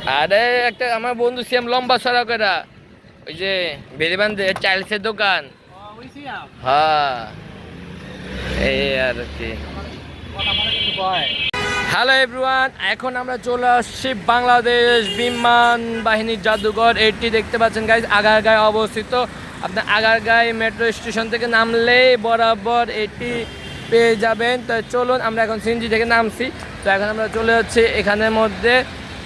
আরে একটা আমার বন্ধু সিএম লম্বা সড়কেরা ওই যে বেরিবান্ধে চাইলসের দোকান। হ্যাঁ এই আর কি। হ্যালো এভরিওয়ান, এখন আমরা চলে আসছি বাংলাদেশ বিমান বাহিনীর জাদুঘর। এটি দেখতে পাচ্ছেন গাইজ, আগারগাঁয়ে অবস্থিত। আপনার আগারগাঁয় মেট্রো স্টেশন থেকে নামলেই বরাবর এটি পেয়ে যাবেন। তো চলুন, আমরা এখন সিএনজি থেকে নামছি। তো এখন আমরা চলে যাচ্ছি এখানের মধ্যে।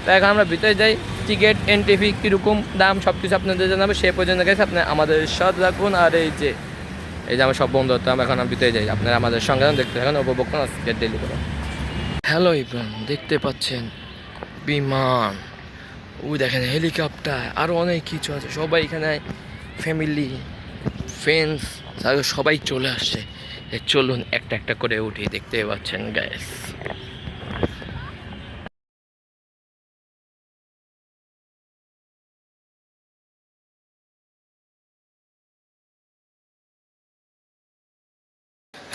তো এখন আমরা ভিতরে যাই। টিকিট এন্ট্রি ফি কীরকম দাম সব কিছু আপনাদের জানাবো। সে পর্যন্ত গেছে আপনার আমাদের সাথে রাখুন। আর এই যে আমার সব বন্ধু হতো, এখন আমি ভিতরে যাই। আপনারা আমাদের সঙ্গে দেখতে থাকুন, উপভোগ করুন আজকে ডেলি করে। হ্যালো ইব্রান, দেখতে পাচ্ছেন বিমান, ওই দেখেন হেলিকপ্টার, আরও অনেক কিছু আছে। সবাই এখানে ফ্যামিলি ফ্রেন্ডস সবাই চলে আসছে। চলুন একটা একটা করে উঠি, দেখতে পাচ্ছেন গ্যাস।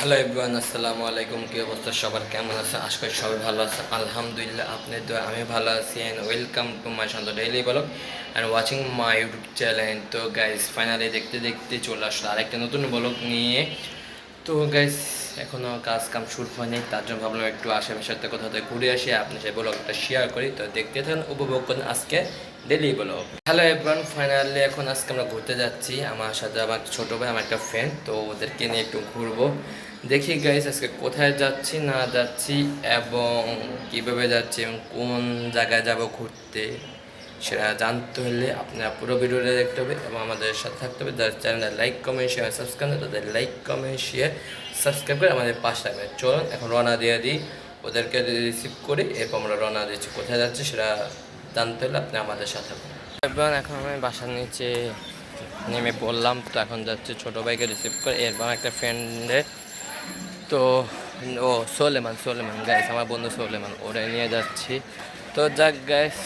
হ্যালো এভরিওয়ান, আসসালামু আলাইকুম। কী অবস্থা সবার, কেমন আছে? আশা করি সবাই ভালো আছে। আলহামদুলিল্লাহ, আপনার দোয়া আমি ভালো আছি। And welcome to my Shanto daily blog and watching my YouTube channel. তো গাইস ফাইনালি দেখতে দেখতে চলে আসলো আরেকটা নতুন ব্লগ নিয়ে। তো গাইস এখনও কাজ কাম শুরু হয়নি, তার জন্য ভাবলাম একটু আশেপাশের কোথাও থেকে ঘুরে আসি, আপনি সেই ব্লগটা শেয়ার করি। তো দেখতে থাকুন, উপভোগ করুন আজকে daily blog. Hello everyone, finally এখন আজকে আমরা ঘুরতে যাচ্ছি। আমার সাথে আমার ছোটো ভাই, আমার একটা ফ্রেন্ড। তো ওদেরকে নিয়ে একটু ঘুরবো। দেখি গাইস আজকে কোথায় যাচ্ছি না যাচ্ছি এবং কীভাবে যাচ্ছি এবং কোন জায়গায় যাব ঘুরতে, সেটা জানতে হলে আপনারা পুরো ভিডিওটা দেখতে হবে এবং আমাদের সাথে থাকতে হবে। যাদের চ্যানেলটা লাইক কমেন্ট শেয়ার সাবস্ক্রাইব, তাদের লাইক কমেন্ট শেয়ার সাবস্ক্রাইব করে আমাদের পাশে থাকবে। চলুন এখন রওনা দিয়ে দিই, ওদেরকে রিসিভ করি, এরপর আমরা রওনা দিচ্ছি। কোথায় যাচ্ছি সেটা জানতে হলে আপনি আমাদের সাথে থাকবেন। এবং এখন আমি বাসার নিচে নেমে পড়লাম। তো এখন যাচ্ছি ছোটো ভাইকে রিসিভ করে, এরপর একটা ফ্রেন্ডের। তো ও সোলেমান গাইস, আমার বন্ধু সোলেমান, ওরে নিয়ে যাচ্ছি। তো যাক গাইস,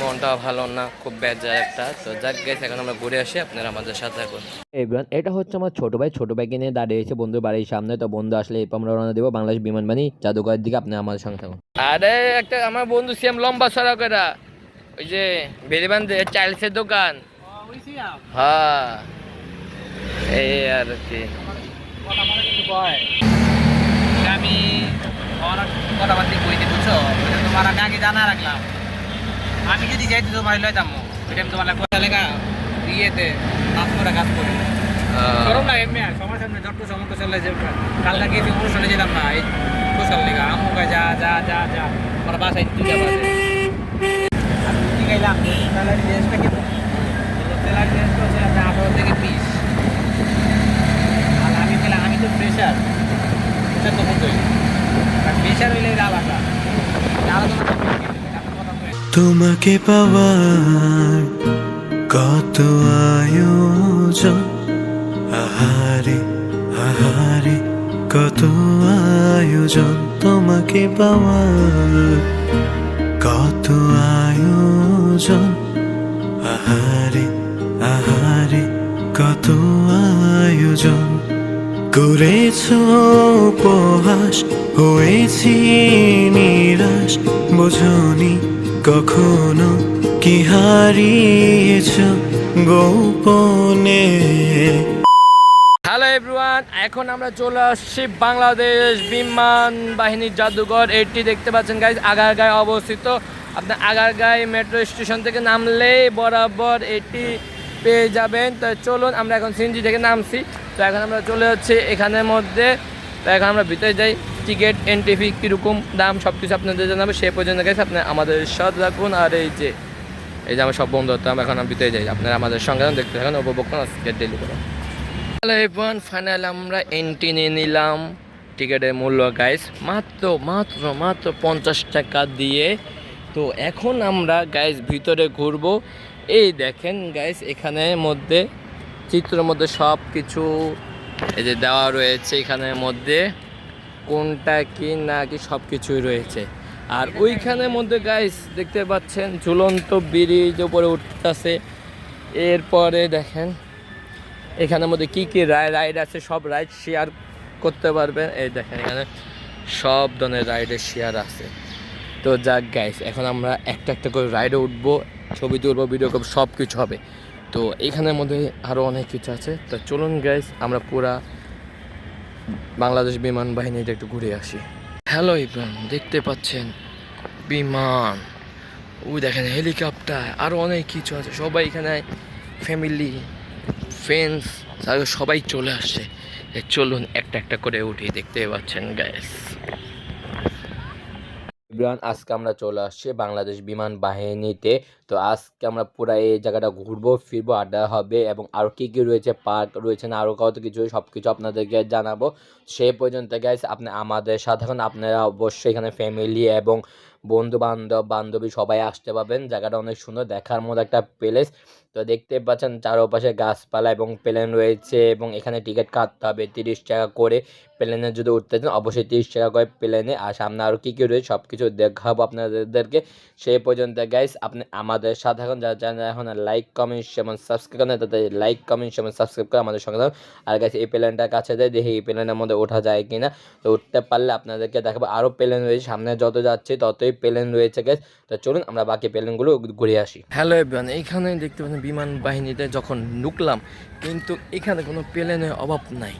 মনটা ভালো না, খুব বেজার একটা। তো যাক গাইস, এখন আমরা ঘুরে আসি, আপনারা আমাদের সাথে থাকুন। এভরিওয়ান, এটা হচ্ছে আমার ছোট ভাইকে নিয়ে দাঁড়িয়েছে বন্ধুর বাড়ির সামনে। তো বন্ধু আসলে এরপর আমরা রওনা দেবো বাংলাদেশ বিমান বাহিনী জাদুঘরের দিকে। আপনি আমাদের সঙ্গে থাকুন। আরে একটা আমার বন্ধু সিএম লম্বা সড়কেরা ওই যে বেরিবান্ধে চাইলসের দোকান। হ্যাঁ এই আর কি। আমি কথাবার্তা কইতে বুঝছো, তোমার আগে জানা রাখলাম। আমি যদি যাইতে তোমার লইতাম, ওই টাইম তোমার কথা লেখা ইয়েতে কাজ করে গরম লাগে এমনি। আর সবার সামনে যত সমস্ত চলে যে কালকা গিয়ে অনুষ্ঠানে যেতাম না, এই সোশ্যাল লেখা আমু যা যা যা যা আমার বাসায় দুইটা বাজে। আমি কি গাইলাম স্যালারি ড্রেসটা কিন্তু স্যালারি ড্রেসটা হচ্ছে 18 থেকে 20। আর আমি গেলাম, আমি তো প্রেশার তো হতোই, প্রেশার হইলে আলাদা তোমাকে পাওয়ার কত আয়োজন, আহারে আহারে কত আয়োজন। তোমাকে পাওয়ার কত আয়োজন, আহারে আহারে কত আয়োজন। করেছো উপহাস, হয়েছি নিরাশ, বোঝনি কখনো কি হারিয়েছ গোপনে। হ্যালো এভরিওয়ান, এখন আমরা চলে আসছি বাংলাদেশ বিমান বাহিনীর জাদুঘর। এটি দেখতে পাচ্ছেন গাইজ, আগারগাঁয়ে অবস্থিত। আপনার আগারগাঁয় মেট্রো স্টেশন থেকে নামলেই বরাবর এটি পেয়ে যাবেন। তো চলুন, আমরা এখন সিএনজি থেকে নামছি। তো এখন আমরা চলে যাচ্ছি এখানের মধ্যে। তো এখন আমরা ভিতরে যাই। টিকিট এন্ট্রি ফি কীরকম দাম সব কিছু আপনাদের জানাবো। সে পর্যন্ত গেছে আপনার আমাদের সাথে রাখুন। আর এই যে আমার সব বন্ধু হতো, এখন আমি ভিতরে যাই। আপনারা আমাদের সঙ্গে দেখতে থাকুন, উপভোগ করুন আজকে ডেলি করে। হ্যালো এভরিওয়ান, ফাইনাল আমরা এন্ট্রি নিয়ে নিলাম। টিকিটের মূল্য গাইস মাত্র মাত্র মাত্র 50 টাকা দিয়ে। তো এখন আমরা গাইস ভিতরে ঘুরবো। এই দেখেন গাইস, এখানের মধ্যে চিত্রের মধ্যে সব কিছু এই যে দেওয়া রয়েছে। এখানের মধ্যে কোনটা কি না কি সব কিছুই রয়েছে। আর ওইখানের মধ্যে গাইস দেখতে পাচ্ছেন ঝুলন্ত ব্রিজ উপরে উঠতেছে। এরপরে দেখেন এখানের মধ্যে কি কি রাইড আছে, সব রাইড শেয়ার করতে পারবেন। এই দেখেন এখানে সব ধরনের রাইডের শেয়ার আছে। তো যাক গাইস, এখন আমরা একটা একটা করে রাইডে উঠবো, ছবি তুলবো, ভিডিও করবো, সব কিছু হবে। তো এইখানের মধ্যে আরও অনেক কিছু আছে। তো চলুন গাইস, আমরা পুরা বাংলাদেশ বিমান বাহিনীতে একটু ঘুরে আসি। হ্যালো ইব্রান, দেখতে পাচ্ছেন বিমান, ওই দেখেন হেলিকপ্টার, আরও অনেক কিছু আছে। সবাই এখানে ফ্যামিলি, ফ্রেন্ডস, সবাই চলে আসছে। চলুন একটা একটা করে উঠি, দেখতে পাচ্ছেন গাইস। ইব্রান, আজকে আমরা চলে আসছি বাংলাদেশ বিমান বাহিনীতে। তো আজকে আমরা পুরো এই জায়গাটা ঘুরবো ফিরবো, আড্ডা হবে, এবং আরও কী কী রয়েছে, পার্ক রয়েছে না আরও কত কিছু, সব কিছু আপনাদেরকে জানাবো। সেই পর্যন্ত গাইস আপনি আমাদের সাথে থাকুন। আপনারা অবশ্যই এখানে ফ্যামিলি এবং বন্ধু বান্ধবী সবাই আসতে পারবেন। জায়গাটা অনেক সুন্দর, দেখার মতো একটা প্লেস। তো দেখতে পাচ্ছেন চারপাশে গাছপালা এবং প্লেন রয়েছে, এবং এখানে টিকিট কাটতে হবে 30 টাকা করে। প্লেনে যদি উঠতে চান অবশ্যই 30 টাকা করে প্লেনে। আর সামনে আরও কী কী রয়েছে সব কিছু দেখাবো আপনাদেরকে। সেই পর্যন্ত গাইস আপনি আমাদের সাথে এখন যারা চ্যানেল এখন লাইক কমেন্ট এবং সাবস্ক্রাইব করেন, তাদের লাইক কমেন্ট এবং সাবস্ক্রাইব করে আমাদের সঙ্গে থাকুন। আর গাইস এই প্লেনটার কাছে যায়, দেখি এই প্লেনের মধ্যে ওঠা যায় কিনা। তো উঠতে পারলে আপনাদেরকে দেখাবো। আরও প্লেন রয়েছে, সামনে যত যাচ্ছে ততই প্লেন রয়েছে গাইস। তো চলুন আমরা বাকি প্লেনগুলো ঘুরে আসি। হ্যালো এভরিওয়ান, এইখানে দেখতে পাচ্ছেন বিমান বাহিনীতে যখন ঢুকলাম, কিন্তু এখানে কোনো প্লেনের অভাব নাই।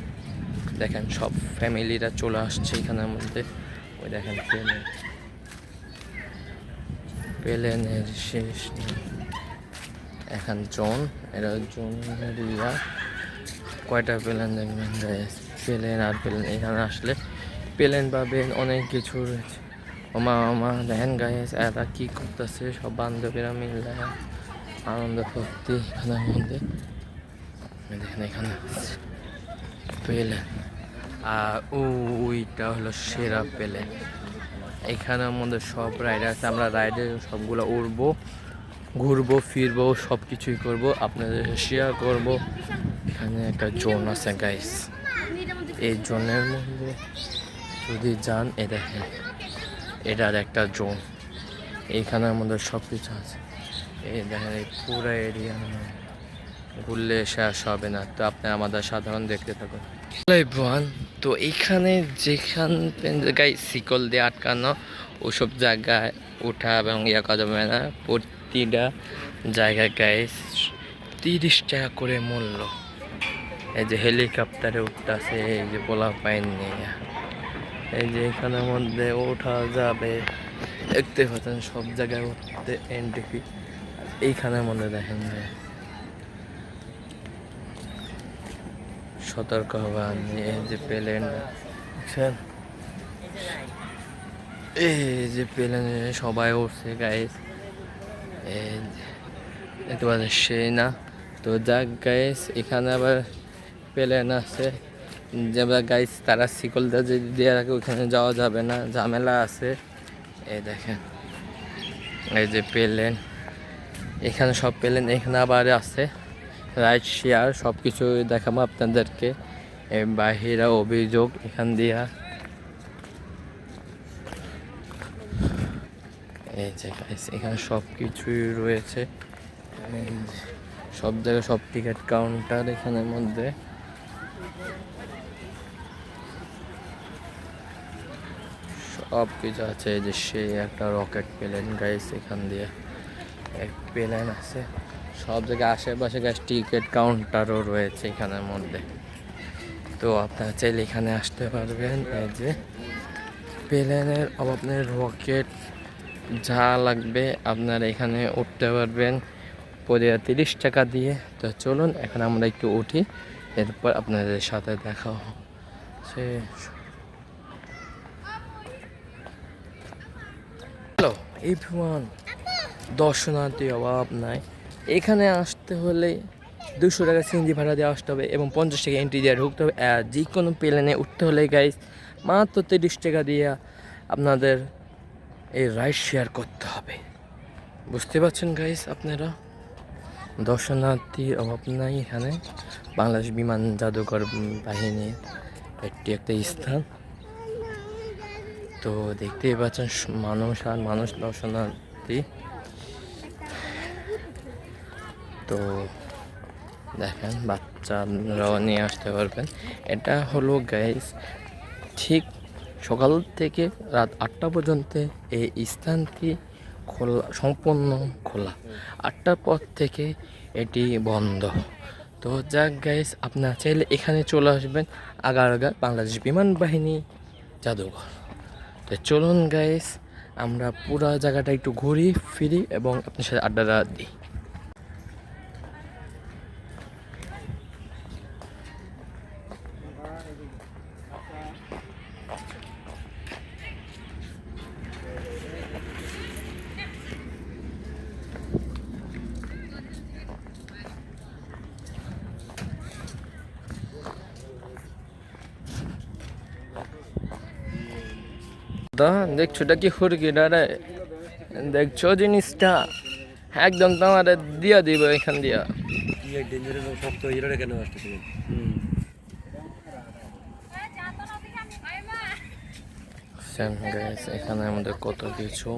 দেখেন সব ফ্যামিলিরা চলে আসছে এখানের মধ্যে। ওই দেখেন প্লেনের শেষ নেই। এখন জোন, এরা জোন এরিয়া। কয়টা প্লেন দেখবেন গাইস, প্লেন আর প্লেন। এখানে আসলে প্লেন পাবেন, অনেক কিছু রয়েছে। ওমা দেখেন গাইস, এরা কি করতেছে, সব বান্ধবীরা মিলে আনন্দ ফুর্তি এখানের মধ্যে। দেখেন এখানে প্লেন, আর ওইটা হলো সেরা প্লেন। এখানের মধ্যে সব রাইড আছে। আমরা রাইডে সবগুলো উঠবো, ঘুরবো, ফিরবো, সব কিছুই করবো, আপনাদের শেয়ার করব। এখানে একটা জোন আছে গাইস, এই জোনের মধ্যে যদি যান, এ দেখেন এটার একটা জোন। এইখানের মধ্যে সব কিছু আছে। এই দেখেন এই পুরো এরিয়া ঘুরলে শেষ হবে না। তো আপনি আমাদের সাধারণ দেখতে থাকুন। তো এইখানে যেখান জায়গায় শিকল দিয়ে আটকানো, ওসব জায়গায় ওঠা এবং ইয়া করা যাবে না। প্রতিটা জায়গায় গাইস 30 টাকা করে মূল্য। এই যে হেলিকপ্টারে উঠতেছে, এই যে পোলা পাইন নিয়ে, এই যে এখানের মধ্যে ওঠা যাবে। দেখতে পাচ্ছেন সব জায়গায় উঠতে এন্ট্রি ফি। এইখানের মধ্যে দেখেন সতর্ক হবেন। এই যে প্লেন দেখছেন, এই যে প্লেনে সবাই উঠছে গাইস, এই দেখতে পাচ্ছেন সেই না। তো যাক গাইস, এখানে আবার প্লেন আছে যেবার গাইস তারা শিকলটা যদি দিয়ে রাখে ওখানে যাওয়া যাবে না, ঝামেলা আছে। এই দেখেন এই যে প্লেন, এখানে সব প্লেন এখানে আবার আছে রাইড শেয়ার, সব কিছু দেখাবো আপনাদেরকে। বাহিরা অভিযোগ এখান দিয়া, এই যে এখানে সব কিছুই রয়েছে। সব জায়গায় সব টিকিট কাউন্টার এখানের মধ্যে। সব কিছু আছে। এই যে সেই একটা রকেট প্লেন গাইস, এখান দিয়ে এক প্লেন আছে। সব জায়গায় আশেপাশে গাইস টিকিট কাউন্টারও রয়েছে এখানের মধ্যে। তো আপনারা চাইলে এখানে আসতে পারবেন। এই যে প্লেনের আপনার রকেট যা লাগবে আপনারা এখানে উঠতে পারবেন 30 টাকা দিয়ে। তো চলুন এখন আমরা একটু উঠি, এরপর আপনাদের সাথে দেখা হচ্ছে। হ্যালো এভরিওয়ান, দর্শনার্থী অভাব নাই। এখানে আসতে হলে 200 টাকা সিএনজি ভাড়া দিয়ে আসতে হবে এবং 50 টাকা এন্ট্রি দিয়ে ঢুকতে হবে। আর যে কোনো প্লেনে উঠতে হলে গাইস মাত্র 30 টাকা দিয়ে আপনাদের এই রাইড শেয়ার করতে হবে। বুঝতে পারছেন গাইস আপনারা, দর্শনার্থী অভাব নাই এখানে। বাংলাদেশ বিমান জাদুঘর বাহিনীর একটি একটা স্থান। তো দেখতেই পাচ্ছেন মানুষ আর মানুষ, দর্শনার্থী। তো দেখেন বাচ্চারাও নিয়ে আসতে পারবেন। এটা হলো গাইস ঠিক সকাল থেকে রাত 8টা পর্যন্ত এই স্থানটি খোলা, সম্পূর্ণ খোলা। 8টার পর থেকে এটি বন্ধ। তো যাক গাইস, আপনারা চাইলে এখানে চলে আসবেন, আগারগাঁ বাংলাদেশ বিমান বাহিনী জাদুঘর। তো চলুন গাইস, আমরা পুরো জায়গাটা একটু ঘুরি ফিরি এবং আপনার সাথে আড্ডা দিই। দেখছো এটা কি হুরগিটা রে? দেখছো জিনিসটা একদম তোমার দিয়া দিব এখান দিয়া। এখানে আমাদের কত কিছু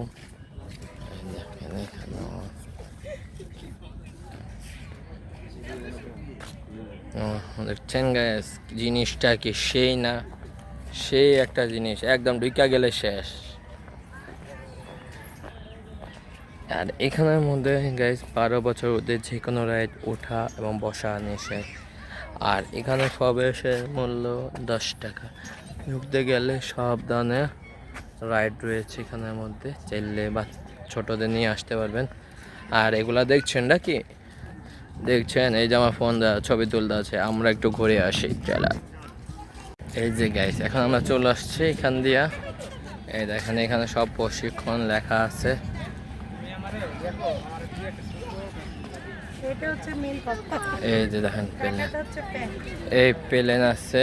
দেখছেন গাইস, জিনিসটা কি সেই না? সেই একটা জিনিস, একদম ঢুকা গেলে শেষ। আর এখানের মধ্যে গাইস 12 বছর ওদের যে কোনো রাইড ওঠা এবং বসা নিষেধ। আর এখানে প্রবেশের মূল্য 10 টাকা। ঢুকতে গেলে সব ধরনের রাইড রয়েছে এখানের মধ্যে, চাইলে বা ছোটদের নিয়ে আসতে পারবেন। আর এগুলা দেখছেন নাকি? দেখছেন এই যে আমার ফোন দেওয়া ছবি তুলতে আছে, আমরা একটু ঘুরে আসি চলা। এই যে গাইস, এখন আমরা চলে আসছি এখান দিয়া। এই দেখেন এখানে সব প্রশিক্ষণ লেখা আছে। এই যে দেখেন প্লেন, এই প্লেন আছে।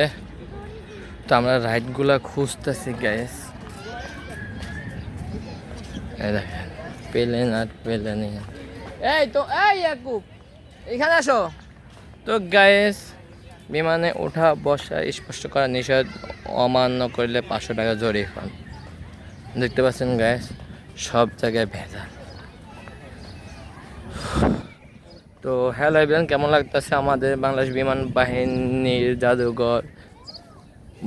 তো আমরা রাইড গুলা খুঁজতেছি গাইস। এই দেখেন প্লেন আর প্লেন। এই তো এই ইয়াকুব এখানে আসো। তো গাইস, বিমানে ওঠা বসা স্পষ্ট করা নিষেধ, অমান্য করলে 500 টাকা জরিমানা। দেখতে পাচ্ছেন গাইস, সব জায়গায় ভেজাল। তো হ্যালো এভরিওয়ান, কেমন লাগতেছে আমাদের বাংলাদেশ বিমান বাহিনীর জাদুঘর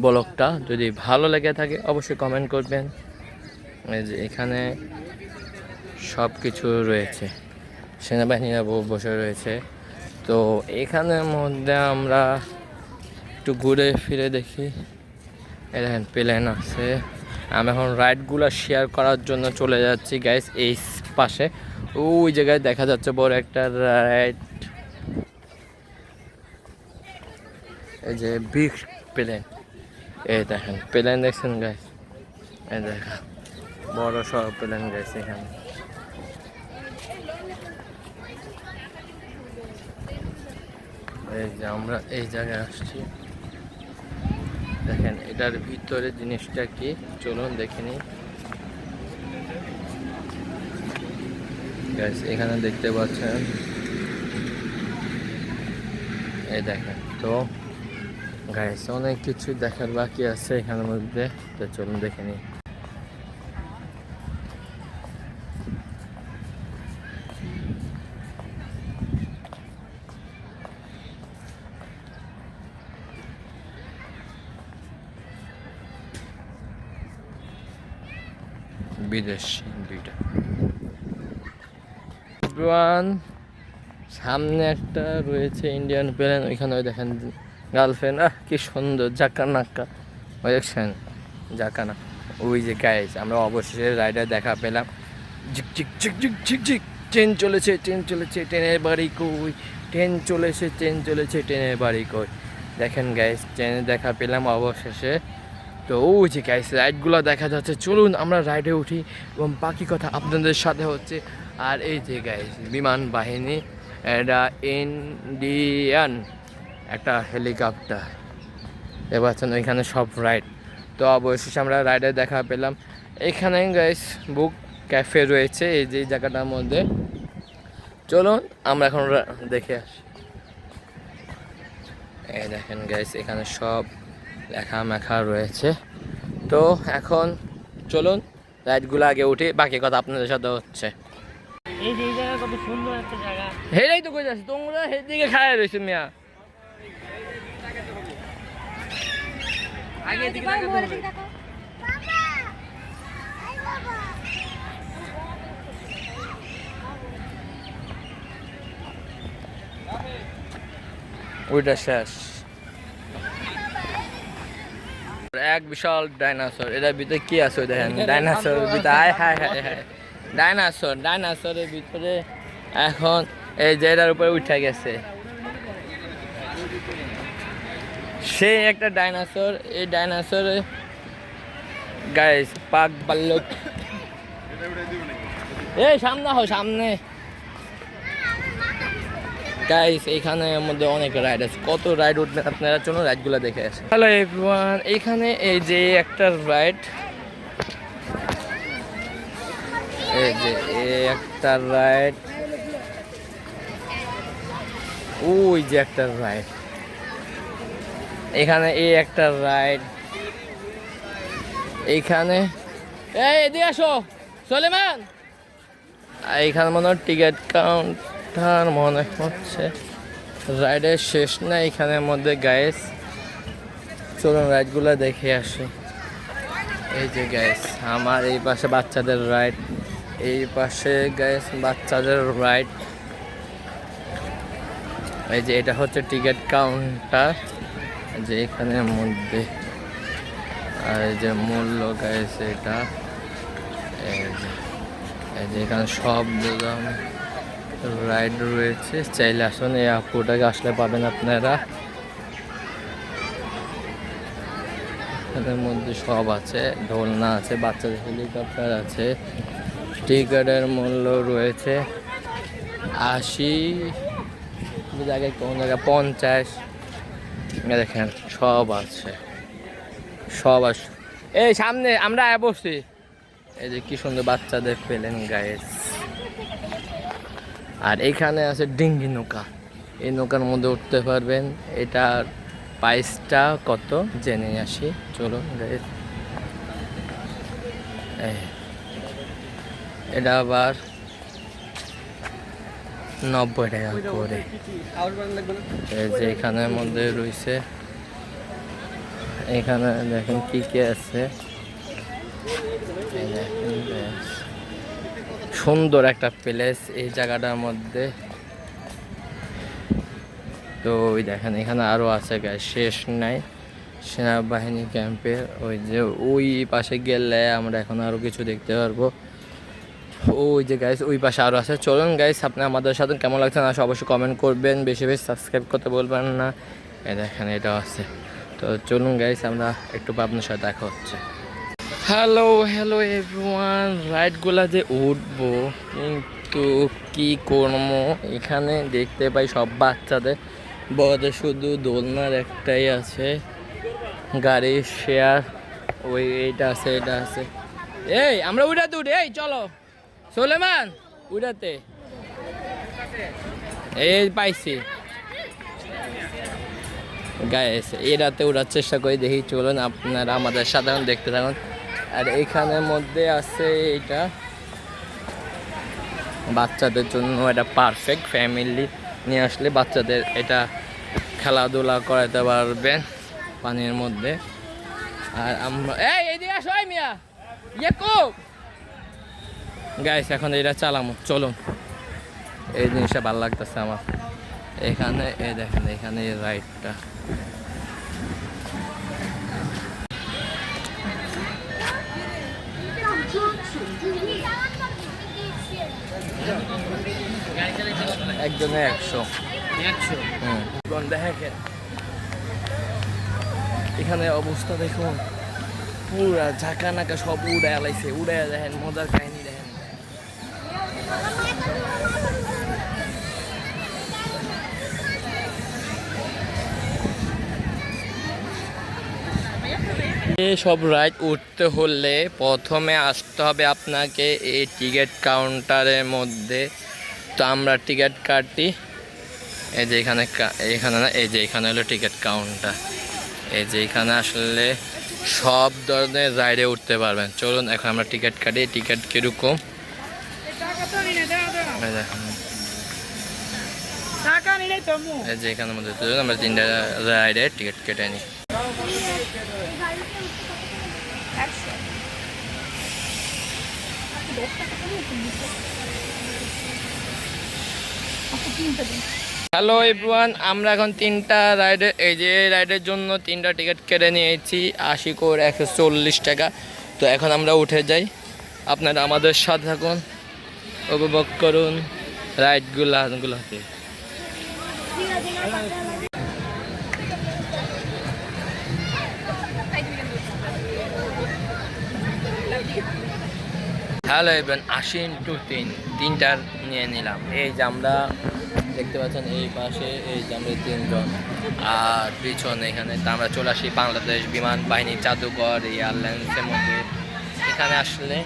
ব্লগটা? যদি ভালো লেগে থাকে অবশ্যই কমেন্ট করবেন। এই যে এখানে সব কিছু রয়েছে, সেনাবাহিনীরা বসে রয়েছে। তো এখানের মধ্যে আমরা একটু ঘুরে ফিরে দেখি। এই দেখেন প্লেন আছে। আমি এখন রাইডগুলো শেয়ার করার জন্য চলে যাচ্ছি গাইস এই পাশে। ওই জায়গায় দেখা যাচ্ছে বড় একটা রাইড, এই যে বিগ প্লেন। এই দেখেন প্লেন দেখছেন গাইস, এই দেখেন বড় সব প্লেন গাইস এখানে। এই যে আমরা এই জায়গায় আসছি, দেখেন এটার ভিতরে জিনিসটা কি, চলুন দেখে নিই গাইস। এখানে দেখতে পাচ্ছেন, এই দেখেন। তো গাইস অনেক কিছু দেখার বাকি আছে এখানের মধ্যে, তো চলুন দেখে নিই। বিদেশি দুইটা সামনে একটা রয়েছে ইন্ডিয়ান প্লেন, ওইখানে ওই দেখেন গার্লফ্রেন্ড, কি সুন্দর জাকানাক্কা, ওই দেখছেন জাকানা। ওই যে গাইস, আমরা অবশেষে রাইডার দেখা পেলাম। ঝিক ঝিক ঝিক ঝিক ঝিক ঝিক, ট্রেন চলেছে, ট্রেন চলেছে, ট্রেনের বাড়ি কই, ট্রেন চলেছে, ট্রেন চলেছে, ট্রেনের বাড়ি কই। দেখেন গাইস, ট্রেনে দেখা পেলাম অবশেষে। তো ওই যে গাইস রাইডগুলো দেখা যাচ্ছে, চলুন আমরা রাইডে উঠি এবং বাকি কথা আপনাদের সাথে হচ্ছে। আর এই যে গাইস বিমান বাহিনী, এটা ইন্ডিয়ান একটা হেলিকপ্টার, এবার ওইখানে সব রাইড। তো অবশেষে আমরা রাইডে দেখা পেলাম। এখানে গাইস বুক ক্যাফে রয়েছে এই যে জায়গাটার মধ্যে। চলুন আমরা এখন দেখে আসি। এই দেখেন গাইস, এখানে সব লেখা মেখা রয়েছে। তো এখন চলুন রাইডগুলো আগে উঠি, বাকি কথা আপনাদের সাথে হচ্ছে। এই যে জায়গা কত সুন্দর একটা জায়গা, হেরেই তো কই যাচ্ছি, তোমরা হেদিকে খায় রয়েছে মিয়া। আগে দিকে ওইটা শেষ। এক বিশাল ডাইনোসর, এটার ভিতরে কি আছে ওই দেখেন, ডাইনোসরের ভিতরে হায় হায় হায় হায়, ডাইনোসরের ভিতরে এখন এই যে এটার উপরে উঠে গেছে সেই একটা ডাইনোসর। এই ডাইনোসরে গাইস পাক বাল্লক, এই সামনে হো সামনে গাইস। এইখানে মধ্যে অনেক রাইড আছে, কত রাইড উঠবেন আপনারা, চলুন রাইডগুলো দেখে আসেন। হ্যালো এভরিওয়ান, এইখানে এই যে একটা রাইড, এই যে একটা রাইড, ওই যে একটা রাইড, এখানে এই একটা রাইড, এইখানে এই এদিকে আসো সলেমান। এইখানে মনে হয় টিকিট কাউন্টার মনে হচ্ছে, রাইডের শেষ না এখানের মধ্যে গাইস। চলুন রাইডগুলো দেখে আসি। এই যে গাইস আমার এই পাশে বাচ্চাদের রাইড, এই পাশে গাইস বাচ্চাদের রাইড। এই যে এটা হচ্ছে টিকিট কাউন্টার, যে এখানের মধ্যে, আর এই যে মূল্য গাইস এটা, এই যে এখানে সব রাইড রয়েছে, চাইলে আসুন এই আপুটাকে আসলে পাবেন আপনারা। এদের মধ্যে সব আছে, দোলনা আছে, বাচ্চাদের হেলিকপ্টার আছে। টিকিটের মূল্য রয়েছে 80, জায়গায় কোন জায়গায় 50, দেখেন সব আছে, সব আছে। এই সামনে আমরা বসছি, এই যে কি সুন্দর বাচ্চাদের পেলেন গাইস। আর এখানে আছে ডিঙ্গি নৌকা, এই নৌকার মধ্যে উঠতে পারবেন। এটার প্রাইসটা কত জেনে আসি, চলো গাইস। এটা আবার 90 টাকা করে। এই যে এখানের মধ্যে রয়েছে, এখানে দেখেন কি কি আছে, সুন্দর একটা প্লেস এই জায়গাটার মধ্যে। তো ওই দেখেন এখানে আরো আছে গাইস, শেষ নাই। সেনাবাহিনী ক্যাম্পের ওই যে ওই পাশে গেলে আমরা এখন আরো কিছু দেখতে পারবো। ওই যে গাইস ওই পাশে আরো আছে। চলুন গাইস, আপনি আমাদের সাথে কেমন লাগছে না অবশ্যই কমেন্ট করবেন, বেশি বেশি সাবস্ক্রাইব করতে বলবেন না। এই দেখেন এটাও আছে। তো চলুন গাইস, আমরা একটু আপনার সাথে দেখা হচ্ছে। হ্যালো এভরিওয়ান, রাইডগুলা যে উঠবো কিন্তু কি করবো, এখানে দেখতে পাই সব বাচ্চাদের, বড়দের শুধু দোলনার একটাই আছে, গাড়ির শেয়ার ওই এইটা আছে, এটা আছে। এই আমরা উঠাতে উঠি, এই চলো সোলেমান উঠাতে, এই পাইছি গাইস, এই রাতে উঠার চেষ্টা করে দেখি। চলুন আপনারা আমাদের সাধারণ দেখতে থাকুন। আর এইখানের মধ্যে আছে এটা বাচ্চাদের জন্য, এটা পারফেক্ট, ফ্যামিলি নিয়ে আসলে বাচ্চাদের এটা খেলাধুলা করাতে পারবেন পানির মধ্যে। আর আমরা এইদিকে আসো মিয়া গাইস, এখন এটা চালামো, চলুন। এই জিনিসটা ভালো লাগতেছে আমার। এখানে এই দেখেন, এখানে এই রাইডটা, একজনে 100। দেখেন এখানে অবস্থা দেখুন, পুরা ঝাঁকা নাকা সব উড়ায় লাইছে, উড়ায় দেখেন, মজার কাহিনী দেখেন। সব রাইড উঠতে হলে প্রথমে আসতে হবে আপনাকে এই টিকিট কাউন্টারের মধ্যে। তো আমরা টিকিট কাটি, এই যে এখানে না, এই যে এখানে হলো টিকিট কাউন্টার। এই যে এখানে আসলে সব ধরনের রাইডে উঠতে পারবেন। চলুন এখন আমরা টিকিট কাটি। টিকিট কিরকম এই যে এখানের মধ্যে আমরা 3টা রাইডের টিকিট কেটে নিই। হ্যালো এভরিওয়ান, আমরা এখন তিনটা রাইডের এই যে রাইডের জন্য তিনটা টিকিট কেটে নিয়েছি 80 করে 140 টাকা। তো এখন আমরা উঠে যাই, আপনারা আমাদের সাথে থাকুন, উপভোগ করুন রাইডগুলোতে। হ্যালো এভরিওয়ান, 80 × 3 তিনটার নিয়ে নিলাম। এই যে আমরা দেখতে পাচ্ছেন এই পাশে এই যে আমরা তিনজন, আর পিছনে এখানে তো আমরা চলে আসি বাংলাদেশ বিমান বাহিনী জাদুঘর এয়ারলাইন্সের মধ্যে। এখানে আসলে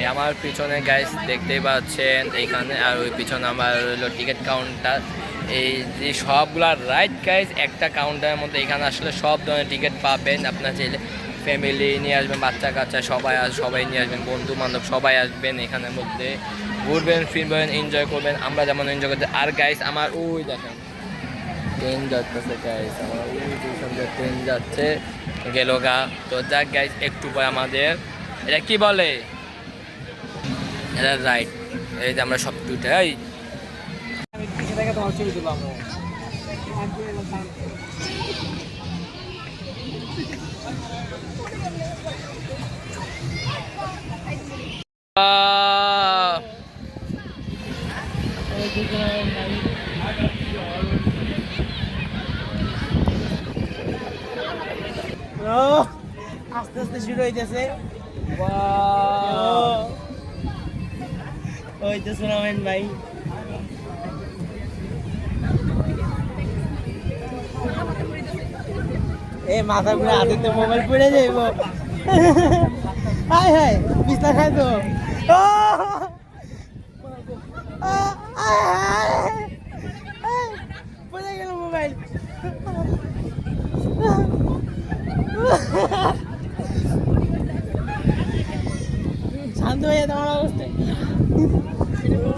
এই আমার পিছনে গাইস দেখতেই পাচ্ছেন এখানে, আর ওই পিছনে আমার হলো টিকিট কাউন্টার। এই যে সবগুলা রাইড গাইস একটা কাউন্টারের মধ্যে, এখানে আসলে সব ধরনের টিকিট পাবেন। আপনার চাইলে ফ্যামিলি নিয়ে আসবেন, বাচ্চা কাচ্চা সবাই নিয়ে আসবেন, বন্ধু বান্ধব সবাই আসবেন, এখানের মধ্যে ঘুরবেন ফিরবেন এনজয় করবেন। আমরা যেমন এনজয় করতে, আর গাইস আমার ওই দেখেন ট্রেন যাচ্ছে গাইস, আমার ওই সুন্দর ট্রেন যাচ্ছে গেল গা। তো যাক গাইস, একটু পরে আমাদের এটা কি বলে, এটা রাইড। এই যে আমরা সব দুটাই আমি পিছে থেকে তোমার ছবি তুললাম। আস্তে আস্তে শুরু হইতেছে। ওই তো শোনাবেন ভাই, এ মাথা ঘুরে হাতে তো মোবাইল পড়ে যাইব। হাই হাই বিছনা খাই তো পড়ে গেল মোবাইল। শান্ত হয়ে তোমার অবস্থা,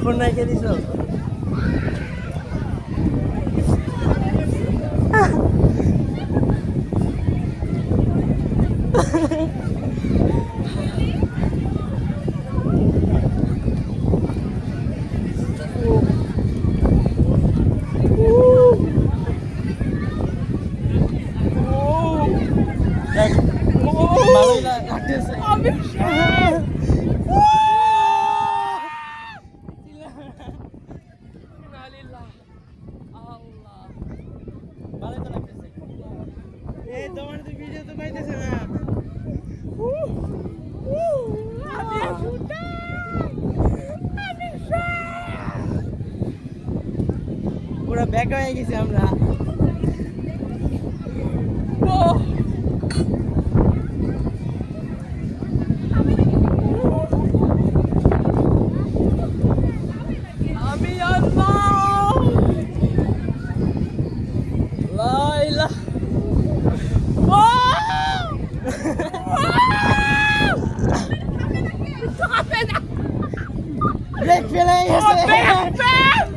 ফোন রেখে দিছ। তোমার তো ভিডিও তো পাইতেছে না। পুরো ব্যাক হয়ে গেছি আমরা। আমি লাইলা ব্রেক ফেলে গেছে,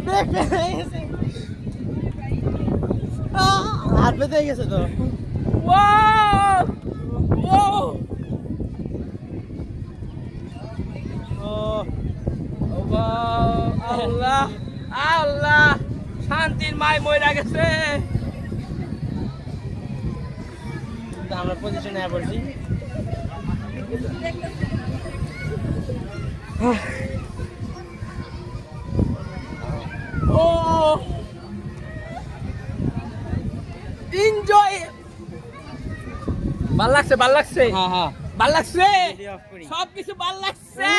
ব্রেক ফেলে গেছে, হাত বেঁধে গেছে তো। আল্লাহ আল্লাহ, শান্তির মায় মইরা গেছে। আমরা পজিশনে পড়ছি। ও এনজয়, ভাল লাগছে ভাল লাগছে, হ্যাঁ হ্যাঁ ভাল লাগছে, অফ করি। সব কিছু ভাল লাগছে।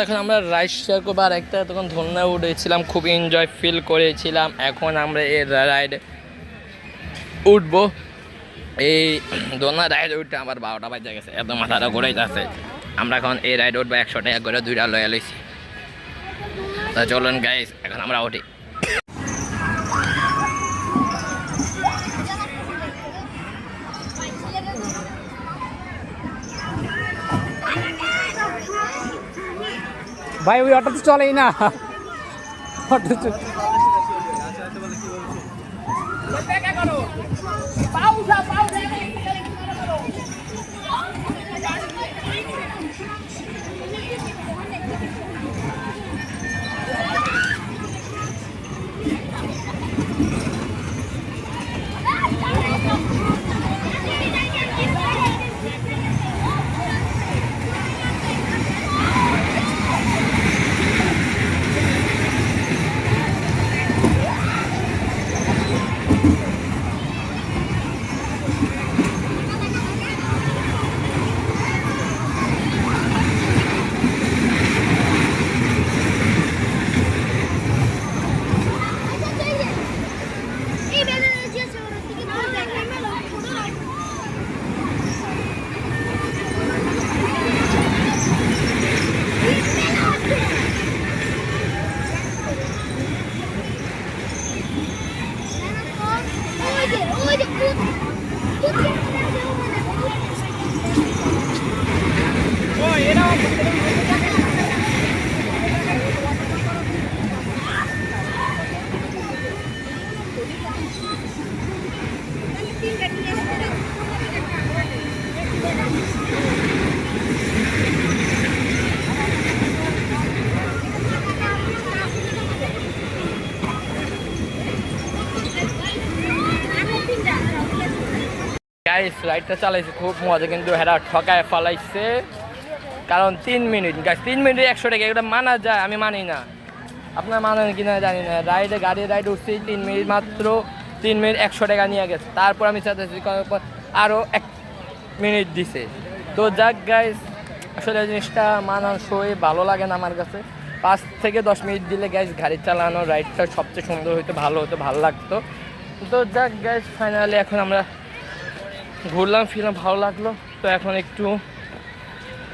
এখন আমরা রাইড শেয়ার করবো, আর একটা তখন ধন্যা উঠেছিলাম, খুব এনজয় ফিল করেছিলাম। এখন আমরা এই রাইড উঠবো, এই দোলনা রাইড উঠতে আমার 12টা বাজে গেছে, এত মাথাটা ঘুরেই যাচ্ছে। আমরা এখন এই রাইড উঠবো, 100 টাকা করে 2টা লয়ে লইছি। তা চলুন গাইস, এখন আমরা উঠি। ভাই ওই অটো তো চলেই না, অটো গাইস রাইডটা চালাইছে খুব মজা, কিন্তু হেরা ঠকায় ফালাইছে, কারণ 3 মিনিট গাইস, 3 মিনিটে 100 টাকা, এটা মানা যায়? আমি মানি না, আপনার মানেন কিনা জানি না। গাড়ি রাইড উঠছি 3 মিনিট মাত্র, 3 মিনিট 100 টাকা নিয়ে গেছে। তারপর আমি চাচ্ছি করার পর আরও 1 মিনিট দিছে। তো যাক গাইস, আসলে জিনিসটা মানানসই ভালো লাগে না আমার কাছে। 5 থেকে 10 মিনিট দিলে গাইস গাড়ি চালানো রাইডটা সবচেয়ে সুন্দর হইতো, ভালো হতো, ভালো লাগতো। তো যাক গাইস, ফাইনালি এখন আমরা ঘুরলাম ফিরলাম, ভালো লাগলো। তো এখন একটু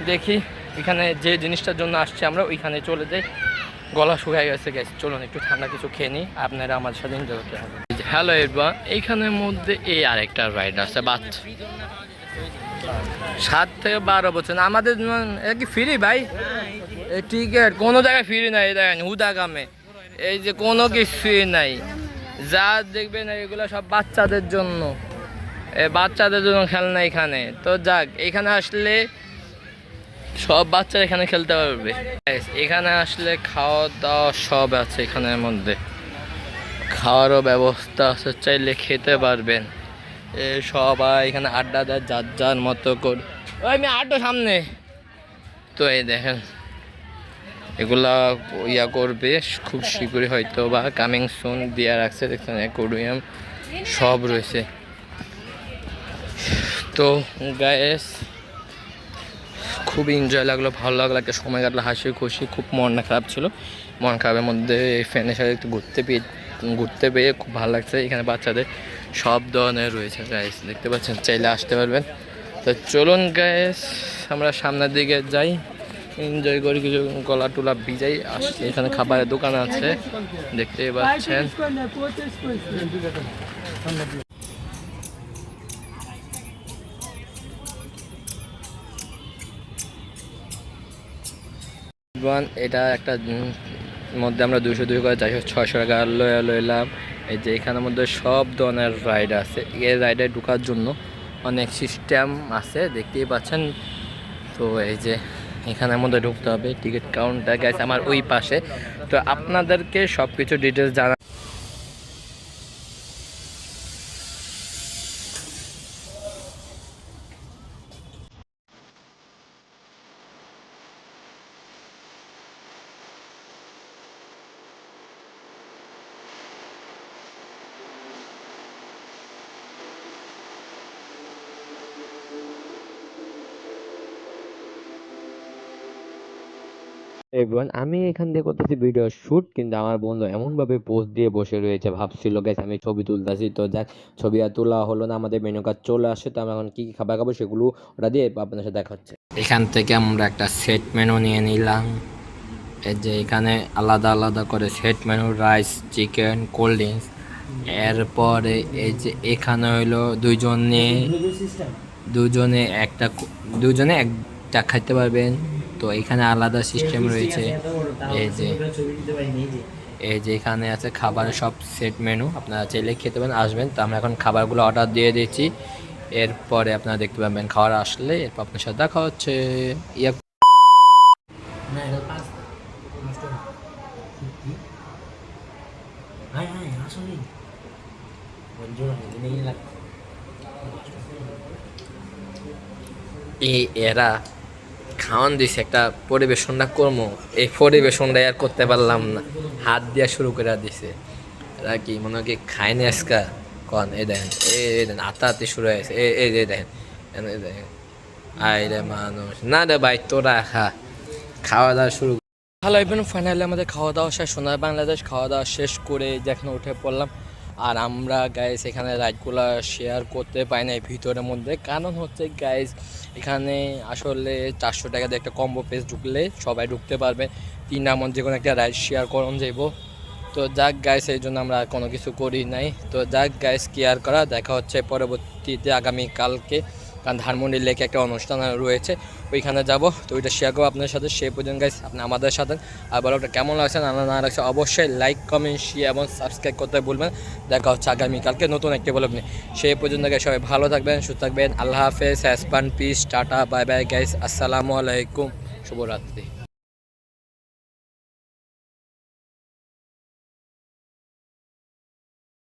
দেখি এখানে যে জিনিসটার জন্য আসছে আমরা ওইখানে চলে যাই। গলা শুকায় গেছে গাইস, চলুন একটু ঠান্ডা কিছু খেয়ে নিই, আপনারা আমার সাথে এনজয় করতে হবে। হ্যালো এভরিওয়ান, এইখানের মধ্যে এই আরেকটা রাইড আছে, 7 থেকে 12 বছর আমাদের কি ফ্রি ভাই? টিকিট কোনো জায়গায় ফ্রি নাই, দেখেন হুদাগামে এই যে কোনো কিছুই নাই, যা দেখবেন এগুলো সব বাচ্চাদের জন্য, বাচ্চাদের জন্য খেলনা এখানে। তো যাক, এখানে আসলে সব বাচ্চারা এখানে খেলতে পারবে। এখানে আসলে খাওয়া দাওয়া সব আছে, এখানের মধ্যে খাওয়ারও ব্যবস্থা আছে, চাইলে খেতে পারবেন। সবাই এখানে আড্ডা দেয় যার যার মতো করে। ওই আমি আড্ডা সামনে, তো এই দেখেন এগুলা ইয়া করবে খুব শীঘ্রই, হয়তো বা কামিং সুন দিয়া রাখছে। দেখছেন অ্যাকোয়ারিয়াম সব রয়েছে। তো গাইস খুবই এনজয় লাগলো, ভালো লাগলো, একটা সময় কাটলো, হাসি খুশি। খুব মনটা খারাপ ছিল, মন খারাপের মধ্যে এই ফ্রেন্ডের সাথে একটু ঘুরতে পেয়ে খুব ভালো লাগছে। এখানে বাচ্চাদের সব ধরনের রয়েছে গাইস, দেখতে পাচ্ছেন, চাইলে আসতে পারবেন। তো চলুন গাইস আমরা সামনের দিকে যাই, এনজয় করি, কিছু গলা টুলা ভিজাই। আসলে এখানে খাবারের দোকান আছে, দেখতেই পাচ্ছেন। এটা একটা মধ্যে আমরা 200 করে যাই, 600 টাকা লইলাম। এই যে এখানের মধ্যে সব ধরনের রাইড আছে, এই রাইডে ঢোকার জন্য অনেক সিস্টেম আছে, দেখতেই পাচ্ছেন। তো এই যে এখানের মধ্যে ঢুকতে হবে, টিকিট কাউন্টার গাইস আমার ওই পাশে। তো আপনাদেরকে সব কিছু ডিটেলস জানা। এভরিওয়ান, আমি এখান দিয়ে করতেছি ভিডিও শুট, কিন্তু আমার বন্ধু এমন ভাবে পোজ দিয়ে বসে রয়েছে, ভাবছিল গাইস আমি ছবি তুলতেছি। তো যাক, ছবি আর তোলা হলো না, আমাদের মেনু কার্ড চলে আসে। তো আমি এখন কি কি খাবার খাবো সেগুলো ওটা দিয়ে আপনার সাথে দেখা হচ্ছে। এখান থেকে আমরা একটা সেট মেনু নিয়ে নিলাম। এই যে এখানে আলাদা আলাদা করে set menu, rice, chicken, cold drinks. এরপরে এই যে এখানে হইলো দুজনে একটা খাইতে পারবেন। তো এখানে আলাদা সিস্টেম রয়েছে। এই যে এখানে আছে খাবারের সব সেট মেনু, আপনারা চাইলে খেতে পারেন, আসবেন। তো আমরা এখন খাবারগুলো অর্ডার দিয়ে দিচ্ছি, এরপরে আপনারা দেখতে পাবেন খাবার আসলে, এরপর আপনার সাথে দেখা হচ্ছে। এরা খাওয়ান দিছে, একটা পরিবেশনটা করবো, এই পরিবেশনটা আর করতে পারলাম না, হাত দিয়া শুরু করে দিছে। এরা কি মনে হয় কি খায়নি আজকা কন? এই দেখেন, এই দেখেন আতাহাতি শুরু হয়েছে, এই দেখেন আই রে মানুষ, না রে ভাই তোরা খাওয়া দাওয়া শুরু। ভালো ইভেন ফাইনালি আমাদের খাওয়া দাওয়া শেষ, সোনার বাংলাদেশ খাওয়া দাওয়া শেষ করে যখন উঠে পড়লাম। আর আমরা গাইস এখানে রাইডগুলো শেয়ার করতে পাই না ভিতরের মধ্যে, কারণ হচ্ছে গাইস এখানে আসলে 400 টাকা দিয়ে একটা কম্বো পেজ ঢুকলে সবাই ঢুকতে পারবে, 3 এমন যে কোনো একটা রাইড শেয়ার করুন যাইব। তো যাক গাইস, এই জন্য আমরা কোনো কিছু করি নাই। তো যাক গাইস, কেয়ার করা, দেখা হচ্ছে পরবর্তীতে আগামীকালকে, কারণ ধানমন্ডি লেকে একটা অনুষ্ঠান রয়েছে, ওইখানে যাব। তো ওইটা শেয়ার করবো আপনাদের সাথে। সেই পর্যন্ত গাইস আপনি আমাদের সাথে আর বলো ওটা কেমন লাগছে না না লাগছে, অবশ্যই লাইক, কমেন্ট, শেয়ার এবং সাবস্ক্রাইব করতে ভুলবেন। দেখা হচ্ছে আগামীকালকে নতুন একটি ব্লগ নিয়ে। সেই পর্যন্ত গাইস সবাই ভালো থাকবেন, সুস্থ থাকবেন। আল্লাহ হাফেজ, হ্যাসপান, peace, tata, bye bye guys, আসসালামু আলাইকুম, শুভরাত্রি।